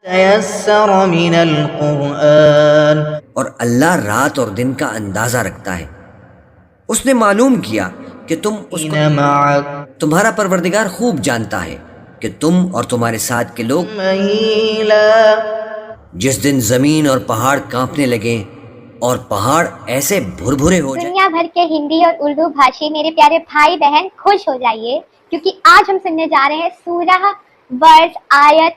تيسر من القرآن، اور اللہ رات اور دن کا اندازہ رکھتا ہے۔ اس نے معلوم کیا کہ تم اس کو إن معك تمہارا پروردگار خوب جانتا ہے کہ تم اور تمہارے ساتھ کے لوگ مهيلا۔ جس دن زمین اور پہاڑ کانپنے لگیں اور پہاڑ ایسے بھربھرے ہو جائیں۔ دنیا بھر کے ہندی اور اردو بھاشی میرے پیارے بھائی بہن خوش ہو جائیے، کیونکہ آج ہم سننے جا رہے ہیں سورہ ورس آیت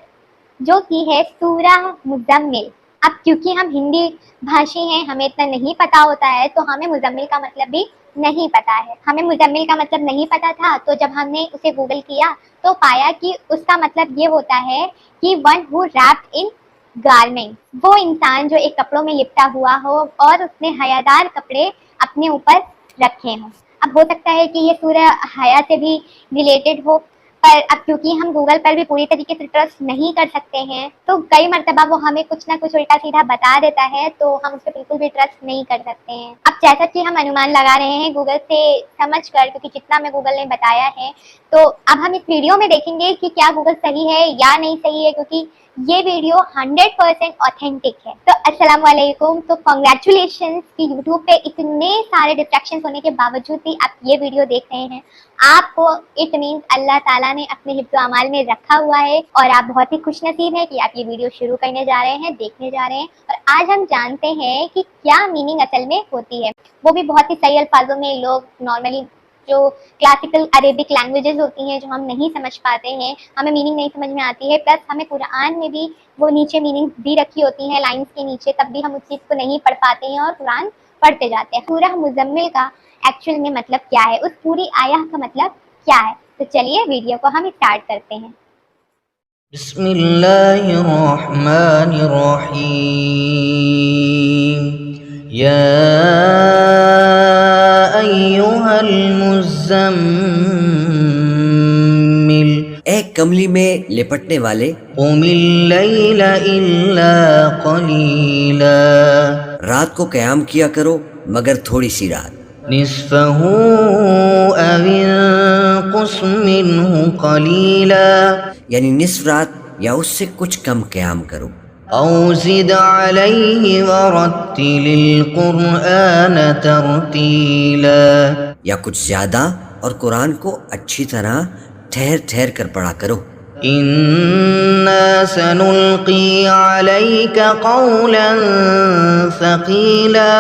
جو کی ہے سورہ مزمل۔ اب کیونکہ ہم ہندی بھاشی ہیں، ہمیں اتنا نہیں پتا ہوتا ہے، تو ہمیں مزمل کا مطلب بھی نہیں پتا ہے۔ ہمیں مزمل کا مطلب نہیں پتا تھا، تو جب ہم نے اسے گوگل کیا تو پایا کہ اس کا مطلب یہ ہوتا ہے کہ ون ہو ریپڈ ان گارمنٹ، وہ انسان جو ایک کپڑوں میں لپٹا ہوا ہو اور اس نے حیادار کپڑے اپنے اوپر رکھے ہوں۔ اب ہو سکتا ہے کہ یہ سورہ حیا سے بھی ریلیٹڈ ہو، پر اب کیونکہ ہم گوگل پر بھی پوری طریقے سے ٹرسٹ نہیں کر سکتے ہیں، تو کئی مرتبہ وہ ہمیں کچھ نہ کچھ الٹا سیدھا بتا دیتا ہے، تو ہم اس پہ بالکل بھی ٹرسٹ نہیں کر سکتے ہیں۔ اب جیسا کہ ہم انومان لگا رہے ہیں گوگل سے سمجھ کر، کیونکہ جتنا میں گوگل نے بتایا ہے، تو اب ہم اس ویڈیو میں دیکھیں گے کہ کیا گوگل صحیح ہے یا نہیں صحیح ہے، کیونکہ یہ ویڈیو 100% اوتھینٹک ہے۔ تو السلام علیکم، تو کنگریچولیشنز کہ یوٹیوب پہ اتنے سارے ڈسٹریکشنز ہونے کے باوجود بھی آپ یہ ویڈیو دیکھ رہے ہیں، آپ کو اٹ مینس اللہ تعالیٰ نے اپنے حفظ و اعمال میں رکھا ہوا ہے، اور آپ بہت ہی خوش نصیب ہیں کہ آپ یہ ویڈیو شروع کرنے جا رہے ہیں، دیکھنے جا رہے ہیں۔ اور آج ہم جانتے ہیں کہ کیا میننگ اصل میں ہوتی ہے، وہ بھی بہت ہی صحیح الفاظوں میں۔ لوگ نارملی جو کلاسیکل عربک لینگویجز ہوتی ہیں جو ہم نہیں سمجھ پاتے ہیں، ہمیں میننگ نہیں سمجھ میں آتی ہے، پلس ہمیں قرآن میں بھی وہ نیچے میننگ بھی رکھی ہوتی ہیں لائنز کے نیچے، تب بھی ہم اس چیز کو نہیں پڑھ پاتے ہیں اور قرآن پڑھتے جاتے ہیں۔ سورہ مزمل کا ایکچوئل میں مطلب کیا ہے، اس پوری آیہ کا مطلب کیا ہے، تو چلیے ویڈیو کو ہم اسٹارٹ کرتے ہیں۔ بسم اللہ الرحمن الرحیم۔ یا ایہا المزمل، اے کملی میں لپٹنے والے، قم اللیل الا قلیلا، رات کو قیام کیا کرو مگر تھوڑی سی رات، نصفہ او انقص منہ قلیلا، یعنی نصف رات یا اس سے کچھ کم قیام کرو، او زد علیہ ورتل القرآن ترتیلا، یا کچھ زیادہ اور قرآن کو اچھی طرح ٹھہر ٹھہر کر پڑھا کرو۔ انا سنلقی علیک قولا ثقیلا،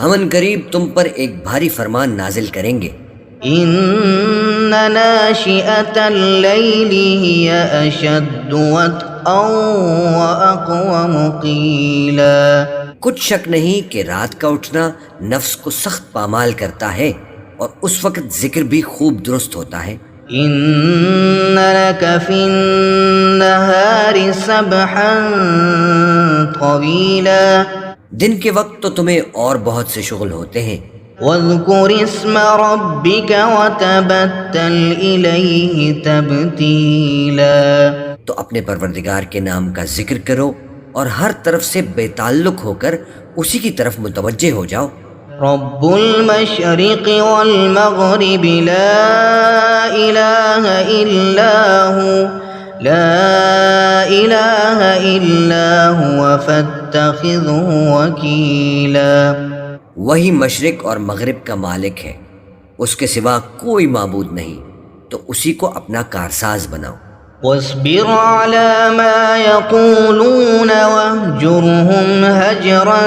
ہم ان قریب تم پر ایک بھاری فرمان نازل کریں گے۔ ان ناشئۃ اللیل ہی اشد وطئا واقوم قیلا، کچھ شک نہیں کہ رات کا اٹھنا نفس کو سخت پامال کرتا ہے اور اس وقت ذکر بھی خوب درست ہوتا ہے۔ ان لک فی النہار سبحا طویلا، دن کے وقت تو تمہیں اور بہت سے شغل ہوتے ہیں۔ واذکر اسم ربک وتبتل الیہ تبتیلا، تو اپنے پروردگار کے نام کا ذکر کرو اور ہر طرف سے بے تعلق ہو کر اسی کی طرف متوجہ ہو جاؤ۔ رب المشرق والمغرب لا الہ الا ہو، لا الہ الا ہوا فاتخذہ وکیلا، وہی مشرق اور مغرب کا مالک ہے، اس کے سوا کوئی معبود نہیں، تو اسی کو اپنا کارساز بناؤ۔ واصبر على ما يقولون واهجرهم هجرا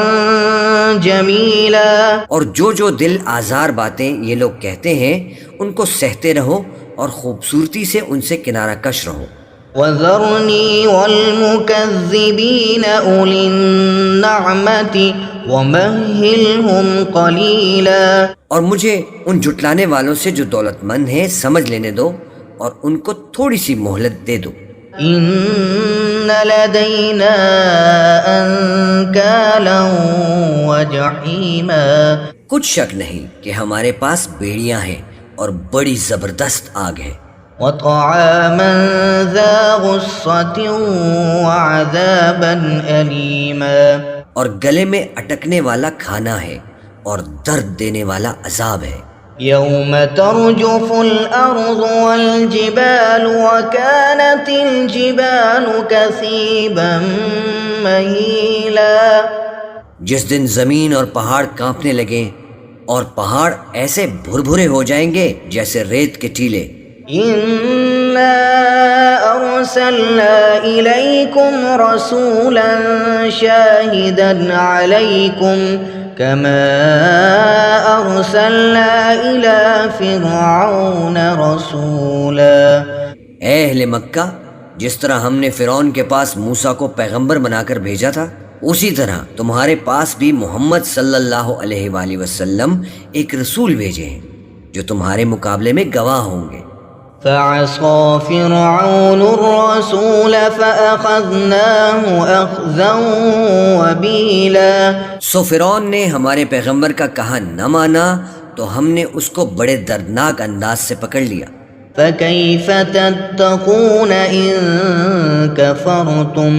جميلا، اور جو دل آزار باتیں یہ لوگ کہتے ہیں ان کو سہتے رہو اور خوبصورتی سے ان سے کنارہ کش رہو۔ وذرني والمكذبين أولي النعمة ومهلهم قليلا، اور مجھے ان جھٹلانے والوں سے جو دولت مند ہیں سمجھ لینے دو اور ان کو تھوڑی سی مہلت دے دو۔ ان لدينا انكالا وجحيما، کچھ شک نہیں کہ ہمارے پاس بیڑیاں ہیں اور بڑی زبردست آگ ہے۔ وطعاما ذا غصة وعذابا أليما، اور گلے میں اٹکنے والا کھانا ہے اور درد دینے والا عذاب ہے۔ يوم ترجف الأرض والجبال وكانت الجبال كثيبا مهيلا. جس دن زمین اور پہاڑ کانپنے لگیں اور پہاڑ ایسے بھربھرے ہو جائیں گے جیسے ریت کے ٹیلے. إنا أرسلنا إليكم رسولا شاهدا عليكم كما أرسلنا إلى فرعون رسولا. اے اہل مکہ، جس طرح ہم نے فرعون کے پاس موسیٰ کو پیغمبر بنا کر بھیجا تھا، اسی طرح تمہارے پاس بھی محمد صلی اللہ علیہ وآلہ وسلم ایک رسول بھیجے ہیں جو تمہارے مقابلے میں گواہ ہوں گے. فعصى فرعون الرسول فأخذناه أخذا وبيلا. سو فرعون نے ہمارے پیغمبر کا کہا نہ مانا تو ہم نے اس کو بڑے دردناک انداز سے پکڑ لیا. فكيف تتقون إن كفرتم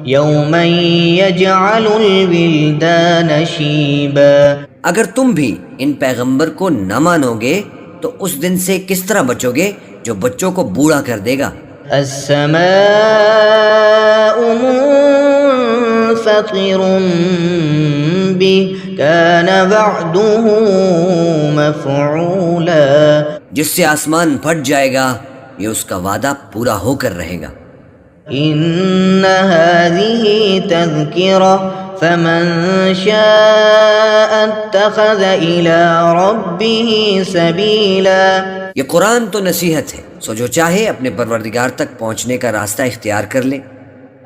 يوما يجعل الولدان شيبا. اگر تم بھی ان پیغمبر کو نہ مانو گے تو اس دن سے کس طرح بچو گے جو بچوں کو بوڑھا کر دے گا. السماء منفطر به كان وعده مفعولا. جس سے آسمان پھٹ جائے گا یہ اس کا وعدہ پورا ہو کر رہے گا. إن هذه تذكرة فمن شاء اتخذ إلى ربه سبيلا. یہ قرآن تو نصیحت ہے، سو جو چاہے اپنے پروردگار تک پہنچنے کا راستہ اختیار کر لے.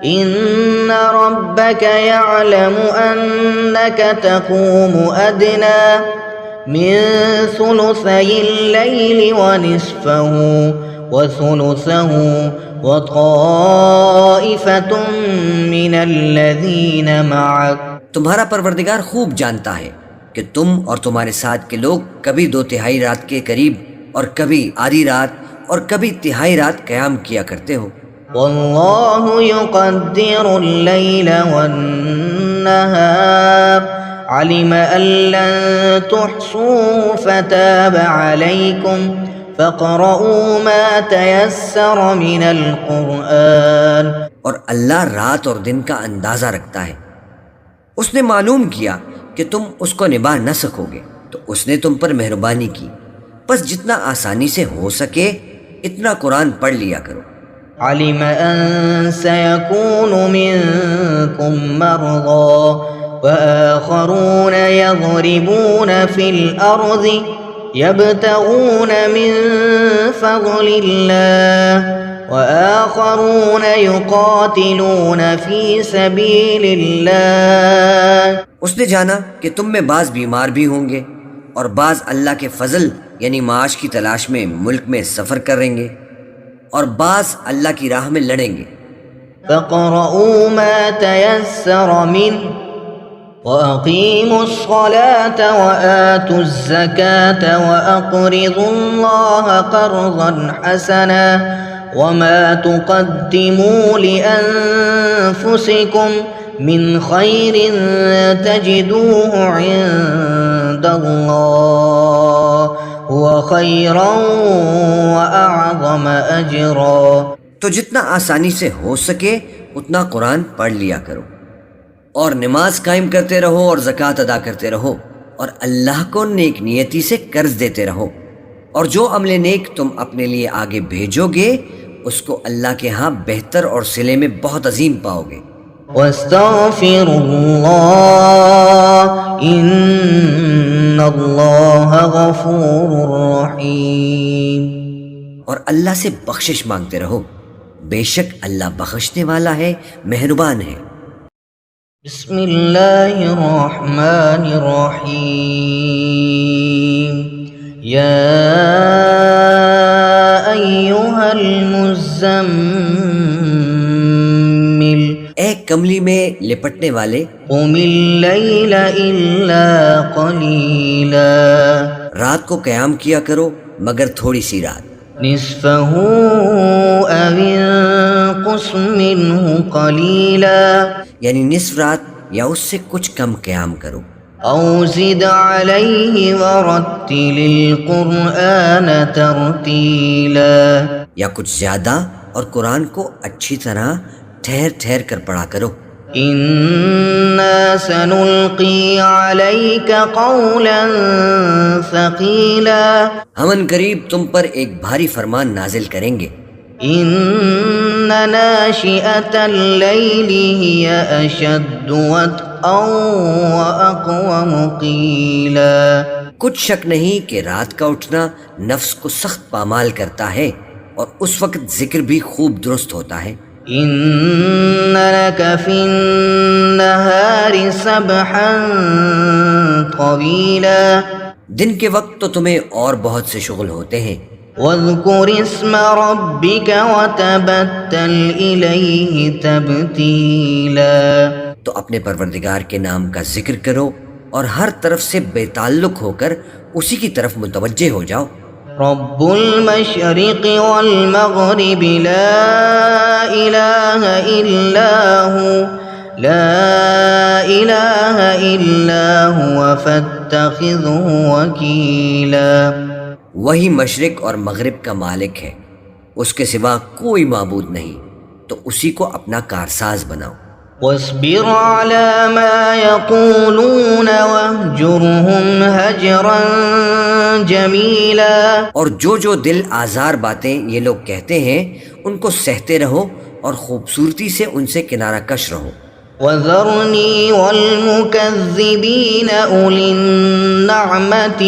إن ربك يعلم أنك تقوم أدنى من ثلثي الليل ونصفه وثلثه وطائفة من الذين معك. تمہارا پروردگار خوب جانتا ہے کہ تم اور تمہارے ساتھ کے لوگ کبھی 2/3 رات کے قریب اور کبھی آدھی رات اور کبھی تہائی رات قیام کیا کرتے ہو. والله يقدر الليل والنهار علم أن لن تحصوا فتاب عليكم فاقرؤوا ما تيسر من القرآن. اور اللہ رات اور دن کا اندازہ رکھتا ہے. اس نے معلوم کیا کہ تم اس کو نبھا نہ سکو گے تو اس نے تم پر مہربانی کی، بس جتنا آسانی سے ہو سکے اتنا قرآن پڑھ لیا کرو. علم أن سيكون منكم مرضى وآخرون يضربون في الأرض يبتغون من فضل الله وآخرون يقاتلون في سبيل الله. اس نے جانا کہ تم میں بعض بیمار بھی ہوں گے اور بعض اللہ کے فضل یعنی معاش کی تلاش میں ملک میں سفر کریں گے اور بعض اللہ کی راہ میں لڑیں گے. فاقرؤوا ما تيسر منه وأقيموا الصلاة وآتوا الزكاة وأقرضوا الله قرضا حسنا وما تقدموا لأنفسكم من خير تجدوه عند الله هو خيرا وأعظم أجرا. تو جتنا آسانی سے ہو سکے اتنا قرآن پڑھ لیا کرو اور نماز قائم کرتے رہو اور زکوٰۃ ادا کرتے رہو اور اللہ کو نیک نیتی سے قرض دیتے رہو، اور جو عمل نیک تم اپنے لیے آگے بھیجو گے اس کو اللہ کے ہاں بہتر اور صلے میں بہت عظیم پاؤ گے. واستغفروا الله إن الله غفور رحيم. اور اللہ سے بخشش مانگتے رہو، بے شک اللہ بخشنے والا ہے، مہربان ہے. بسم الله الرحمن الرحيم. يا أيها المزمل اے کملی میں لپٹنے والے، قم الليل إلا قليلا رات کو قیام کیا کرو مگر تھوڑی سی رات. نصفه أو انقص منه قليلا یعنی نصف رات یا اس سے کچھ کم قیام کرو. أو زد عليه ورتل القرآن ترتيلا. یا کچھ زیادہ اور قرآن کو اچھی طرح ٹھہر ٹھہر کر پڑھا کرو. إنا سنلقي عليك قولا ثقيلا. ہم ان قریب تم پر ایک بھاری فرمان نازل کریں گے. إن ناشئة الليل هي أشد وطئا وأقوم قيلا. کچھ شک نہیں کہ رات کا اٹھنا نفس کو سخت پامال کرتا ہے اور اس وقت ذکر بھی خوب درست ہوتا ہے. إن لك في النهار سبحا طويلا. دن کے وقت تو تمہیں اور بہت سے شغل ہوتے ہیں. واذكر اسم ربك وتبتل إليه تبتيلا. تو اپنے پروردگار کے نام کا ذکر کرو اور ہر طرف سے بے تعلق ہو کر اسی کی طرف متوجہ ہو جاؤ. رب المشرق والمغرب لا إله إلا هو لا إله إلا هو فاتخذه وكيلا. وہی مشرق اور مغرب کا مالک ہے، اس کے سوا کوئی معبود نہیں، تو اسی کو اپنا کارساز بناؤ. واصبر على ما يقولون واهجرهم هجرا جميلا. اور جو دل آزار باتیں یہ لوگ کہتے ہیں ان کو سہتے رہو اور خوبصورتی سے ان سے کنارہ کش رہو. وذرني والمكذبين أولي النعمة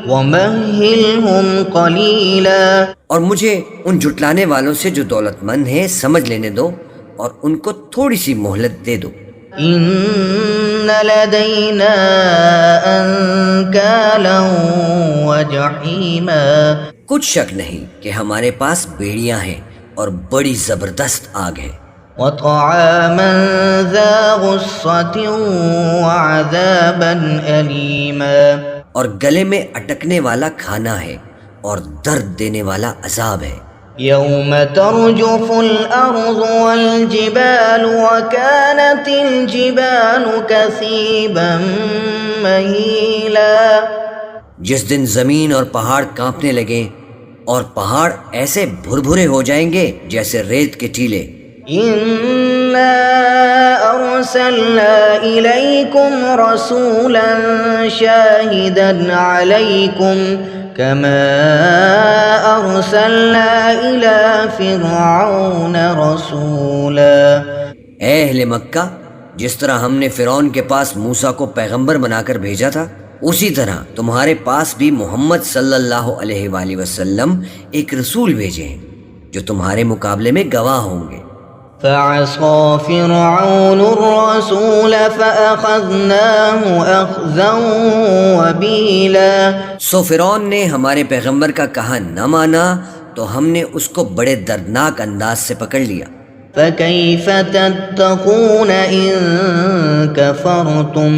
ومهلهم قليلا. اور مجھے ان جھٹلانے والوں سے جو دولت مند ہیں سمجھ لینے دو اور ان کو تھوڑی سی مہلت دے دو. إن لدينا أنكالا وجحيما. کچھ شک نہیں کہ ہمارے پاس بیڑیاں ہیں اور بڑی زبردست آگ ہے. وطعاما ذا غصة وعذابا أليما. اور گلے میں اٹکنے والا کھانا ہے اور درد دینے والا عذاب ہے. يوم ترجف الأرض والجبال وكانت الجبال كثيبا مهيلا. جس دن زمین اور پہاڑ کانپنے لگیں اور پہاڑ ایسے بھربھرے ہو جائیں گے جیسے ریت کے ٹیلے. إنا أرسلنا إليكم رسولا شاهدا عليكم كما أرسلنا إلى فرعون رسولا. اے اہل مکہ، جس طرح ہم نے فرعون کے پاس موسیٰ کو پیغمبر بنا کر بھیجا تھا، اسی طرح تمہارے پاس بھی محمد صلی اللہ علیہ وآلہ وسلم ایک رسول بھیجے ہیں جو تمہارے مقابلے میں گواہ ہوں گے. فعصى فرعون الرسول فأخذناه أخذا وبيلا. سو فرعون نے ہمارے پیغمبر کا کہا نہ مانا تو ہم نے اس کو بڑے دردناک انداز سے پکڑ لیا. فكيف تتقون إن كفرتم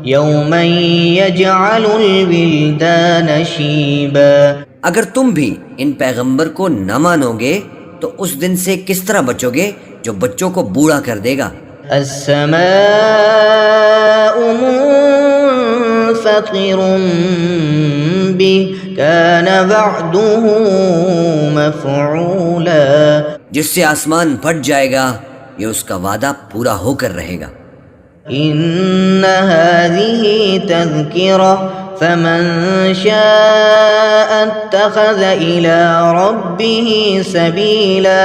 يوما يجعل الولدان شيبا. اگر تم بھی ان پیغمبر کو نہ مانو گے تو اس دن سے کس طرح بچو گے جو بچوں کو بوڑھا کر دے گا. السماء منفطر به كان وعده مفعولا. جس سے آسمان پھٹ جائے گا یہ اس کا وعدہ پورا ہو کر رہے گا. إن هذه تذكرة فمن شاء اتخذ إلى ربه سبيلا.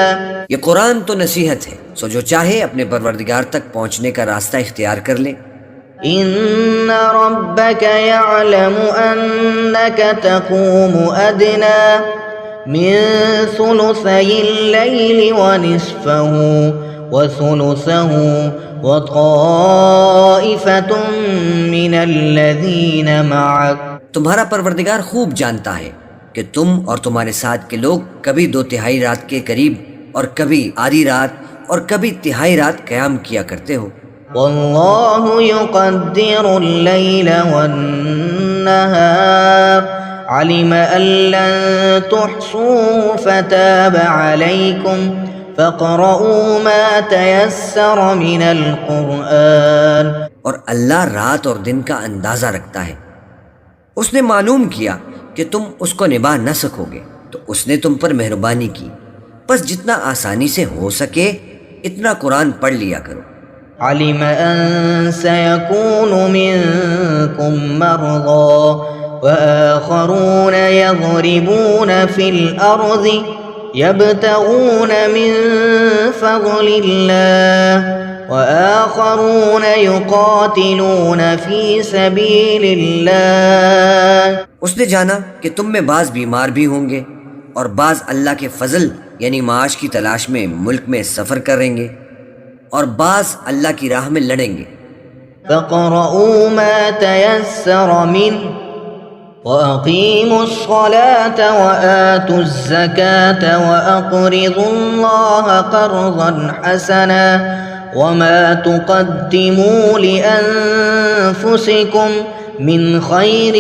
یہ قرآن تو نصیحت ہے، سو جو چاہے اپنے پروردگار تک پہنچنے کا راستہ اختیار کر لے. إن ربك يعلم أنك تقوم أدنى من ثلثي الليل ونصفه وثلثه وطائفة من الذين معك. تمہارا پروردگار خوب جانتا ہے کہ تم اور تمہارے ساتھ کے لوگ کبھی 2/3 رات کے قریب اور کبھی آدھی رات اور کبھی تہائی رات قیام کیا کرتے ہو. والله يقدر الليل والنهار علم أن لن تحصوه فتاب عليكم فاقرؤوا ما تيسر من القرآن اور اللہ رات اور دن کا اندازہ رکھتا ہے۔ اس نے معلوم کیا کہ تم اس کو نبھا نہ سکو گے تو اس نے تم پر مہربانی کی، بس جتنا آسانی سے ہو سکے اتنا قرآن پڑھ لیا کرو۔ علم أن سيكون منكم مرضى وآخرون يضربون في الأرض يبتغون من فضل الله وآخرون يقاتلون في سبيل الله۔ اس نے جانا کہ تم میں بعض بیمار بھی ہوں گے اور بعض اللہ کے فضل یعنی معاش کی تلاش میں ملک میں سفر کریں گے اور بعض اللہ کی راہ میں لڑیں گے۔ فاقرؤوا ما تيسر منه وأقيموا الصلاة وآتوا الزكاة وأقرضوا الله قرضا حسنا وما تقدموا لأنفسكم من خير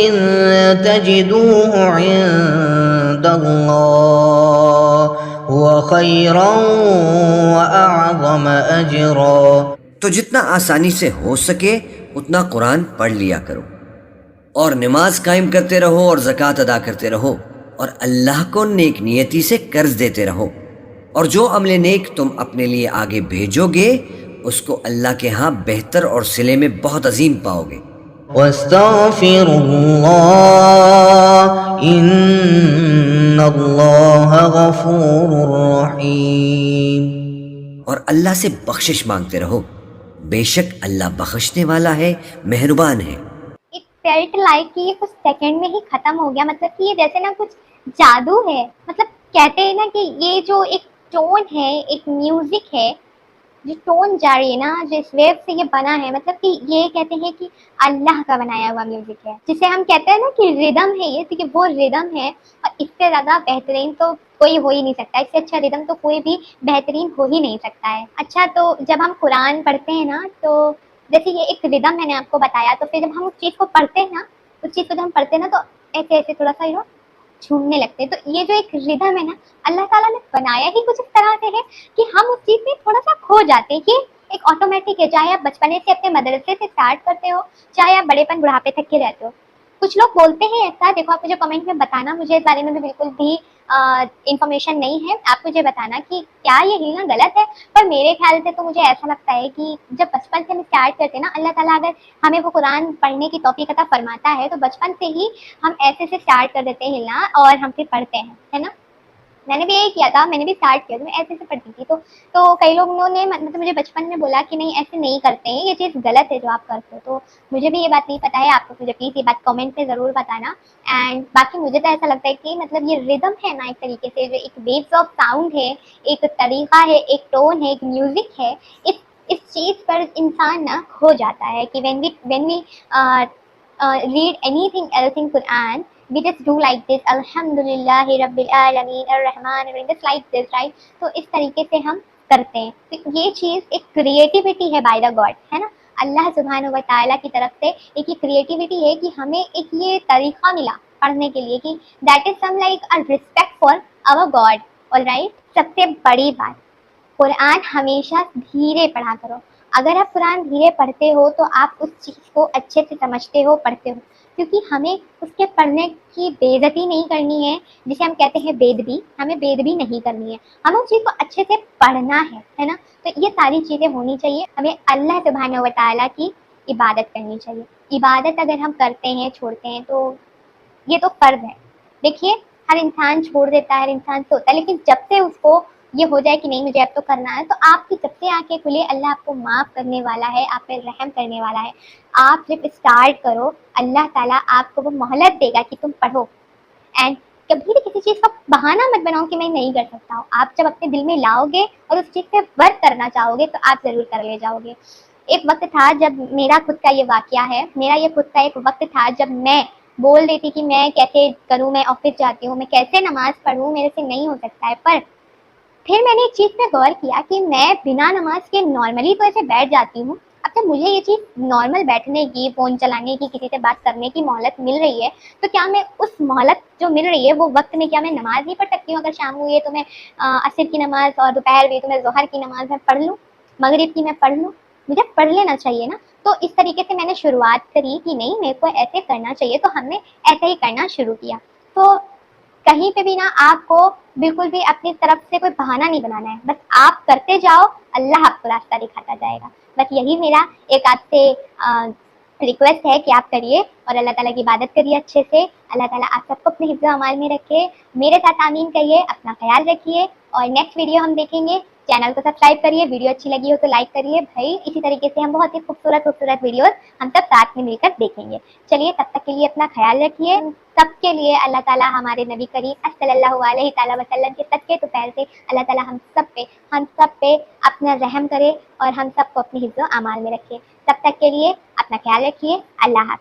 تجدوه عند الله هو خيرا وأعظم أجرا۔ تو جتنا آسانی سے ہو سکے اتنا قرآن پڑھ لیا کرو اور نماز قائم کرتے رہو اور زکوٰۃ ادا کرتے رہو اور اللہ کو نیک نیتی سے قرض دیتے رہو، اور جو عمل نیک تم اپنے لیے آگے بھیجو گے اس کو اللہ کے ہاں بہتر اور صلے میں بہت عظیم پاؤ گے۔ واستغفروا الله ان الله غفور رحیم۔ اور اللہ سے بخشش مانگتے رہو، بے شک اللہ بخشنے والا ہے، مہربان ہے۔ It felt like کہ یہ کچھ سیکنڈ میں ہی ختم ہو گیا، مطلب کہ یہ جیسے نا کچھ جادو ہے، مطلب کہتے ہیں نا کہ یہ جو ایک ٹون ہے، ایک میوزک ہے، جو ٹون جا رہی ہے نا، جو اس ویو سے یہ بنا ہے، مطلب کہ یہ کہتے ہیں کہ اللہ کا بنایا ہوا میوزک ہے، جسے ہم کہتے ہیں نا کہ ریدم ہے یہ، کہ وہ ریدم ہے، اور اس سے زیادہ بہترین تو کوئی ہو ہی نہیں سکتا، اس سے اچھا ریدم تو کوئی بھی بہترین ہو ہی نہیں سکتا ہے۔ اچھا، تو جب ہم قرآن پڑھتے ہیں نا، تو جیسے یہ ایک ریدم میں نے آپ کو بتایا، تو پھر جب ہم اس چیز کو پڑھتے ہیں نا، اس چیز کو جب ہم پڑھتے ہیں نا، تو ایسے ایسے تھوڑا سا جھومنے لگتے ہیں۔ تو یہ جو ایک ریدم ہے نا، اللہ تعالیٰ نے بنایا ہی کچھ اس طرح سے ہے کہ ہم اس چیز میں تھوڑا سا کھو جاتے ہیں۔ یہ ایک آٹومیٹک ہے، چاہے آپ بچپنے سے اپنے مدرسے سے اسٹارٹ کرتے ہو، چاہے آپ بڑے پن بڑھاپے تک کے رہتے ہو۔ کچھ لوگ بولتے ہیں ایسا، دیکھو آپ مجھے کمنٹ میں بتانا، مجھے اس بارے میں بھی بالکل بھی انفارمیشن نہیں ہے، آپ مجھے بتانا کہ کیا یہ ہلنا غلط ہے، پر میرے خیال سے تو مجھے ایسا لگتا ہے کہ جب بچپن سے ہم اسٹارٹ کرتے ہیں نا، اللہ تعالیٰ اگر ہمیں وہ قرآن پڑھنے کی توفیق عطا فرماتا ہے تو بچپن سے ہی ہم ایسے سے اسٹارٹ کر دیتے ہیں ہلنا، اور ہم پھر پڑھتے ہیں، ہے نا۔ میں نے بھی یہی کیا تھا، میں نے بھی اسٹارٹ کیا تھا، میں ایسے سے پڑھتی تھی، تو کئی لوگوں نے مطلب مجھے بچپن میں بولا کہ نہیں ایسے نہیں کرتے ہیں، یہ چیز غلط ہے جو آپ کرتے ہو، تو مجھے بھی یہ بات نہیں پتہ ہے، آپ کو مجھے پلیز یہ بات کامنٹ میں ضرور بتانا۔ اینڈ باقی مجھے تو ایسا لگتا ہے کہ مطلب یہ ریدم ہے نا، ایک طریقے سے جو ایک ویوز آف ساؤنڈ ہے، ایک طریقہ ہے، ایک ٹون ہے، ایک میوزک ہے، اس چیز پر انسان نا کھو جاتا ہے کہ when we read anything else in Quran, we just do like this, Alhamdulillah Rabbil Alameen Ar-Rahman Ar-Rahim, just like this, right؟ تو اس طریقے سے ہم کرتے ہیں، تو یہ چیز ایک کریٹیوٹی ہے بائی دا گاڈ، ہے نا، اللہ سبحانہ و تعالیٰ کی طرف سے ایک یہ کریٹیوٹی ہے کہ ہمیں ایک یہ طریقہ ملا پڑھنے کے لیے کہ that is some like a respect for our God, alright۔ سب سے بڑی بات، قرآن ہمیشہ دھیرے پڑھا کرو۔ اگر آپ قرآن دھیرے پڑھتے ہو تو آپ اس چیز کو اچھے سے سمجھتے ہو، پڑھتے ہو، کیونکہ ہمیں اس کے پڑھنے کی بے عزتی نہیں کرنی ہے، جسے ہم کہتے ہیں بےادبی، ہمیں بےادبی نہیں کرنی ہے، ہمیں اس چیز کو اچھے سے پڑھنا ہے نا۔ تو یہ ساری چیزیں ہونی چاہیے، ہمیں اللہ سبحانہ و تعالیٰ کی عبادت کرنی چاہیے۔ عبادت اگر ہم کرتے ہیں، چھوڑتے ہیں، تو یہ تو فرض ہے۔ دیکھیے، ہر انسان چھوڑ دیتا ہے، ہر انسان سے ہوتا ہے، لیکن جب سے اس کو یہ ہو جائے کہ نہیں مجھے اب تو کرنا ہے، تو آپ کی جب سے آنکھیں کھلے، اللہ آپ کو معاف کرنے والا ہے، آپ پہ رحم کرنے والا ہے۔ آپ جب اسٹارٹ کرو، اللہ تعالیٰ آپ کو وہ مہلت دے گا کہ تم پڑھو، اینڈ کبھی بھی کسی چیز کا بہانہ مت بناؤ کہ میں نہیں کر سکتا ہوں۔ آپ جب اپنے دل میں لاؤ گے اور اس چیز پہ ورک کرنا چاہو گے تو آپ ضرور کر لے جاؤ گے۔ ایک وقت تھا جب میرا خود کا یہ واقعہ ہے، میرا یہ خود کا ایک وقت تھا جب میں بول دیتی کہ میں کیسے کروں، میں آفس جاتی ہوں، میں کیسے نماز پڑھوں، میرے سے نہیں ہو سکتا ہے، پر پھر میں نے ایک چیز پہ غور کیا کہ میں بنا نماز کے نارملی تو ایسے بیٹھ جاتی ہوں، اب جب جب مجھے یہ چیز نارمل بیٹھنے کی، فون چلانے کی، کسی سے بات کرنے کی مہلت مل رہی ہے تو کیا میں اس مہلت جو مل رہی ہے وہ وقت میں کیا میں نماز نہیں پڑھ سکتی ہوں؟ اگر شام ہوئی ہے تو میں عصر کی نماز، اور دوپہر ہوئی تو میں ظہر کی نماز میں پڑھ لوں، مغرب کی میں پڑھ لوں، مجھے پڑھ لینا چاہیے نا۔ تو اس طریقے سے میں نے شروعات کری کہ نہیں میرے کو ایسے کرنا چاہیے، تو ہم نے ایسے ہی کرنا شروع کیا۔ تو کہیں پہ بھی نا آپ کو بالکل بھی اپنی طرف سے کوئی بہانہ نہیں بنانا ہے، بس آپ کرتے جاؤ، اللہ آپ کو راستہ دکھاتا جائے گا۔ بس یہی میرا ایک آپ سے ریکویسٹ ہے کہ آپ کریے اور اللہ تعالیٰ کی عبادت کریے اچھے سے۔ اللہ تعالیٰ آپ سب کو اپنے حفظ و امال میں رکھے۔ میرے ساتھ آمین کہیے، اپنا خیال رکھیے، اور نیکسٹ ویڈیو ہم دیکھیں گے۔ چینل کو سبسکرائب کریے، ویڈیو اچھی لگی ہو تو لائک کریے بھائی، اسی طریقے سے ہم بہت ہی خوبصورت ویڈیوز ہم سب ساتھ میں مل کر دیکھیں گے۔ چلیے تب تک کے لیے اپنا خیال رکھیے۔ سب کے لیے اللہ تعالیٰ ہمارے نبی کریم صلی اللہ علیہ تعالیٰ وسلم کے صدقے تو پیر سے اللہ تعالیٰ ہم سب پہ اپنا رحم کرے اور ہم سب کو اپنے حفظ و امان میں رکھے۔ تب تک کے لیے اپنا خیال رکھیے۔ اللہ حافظ۔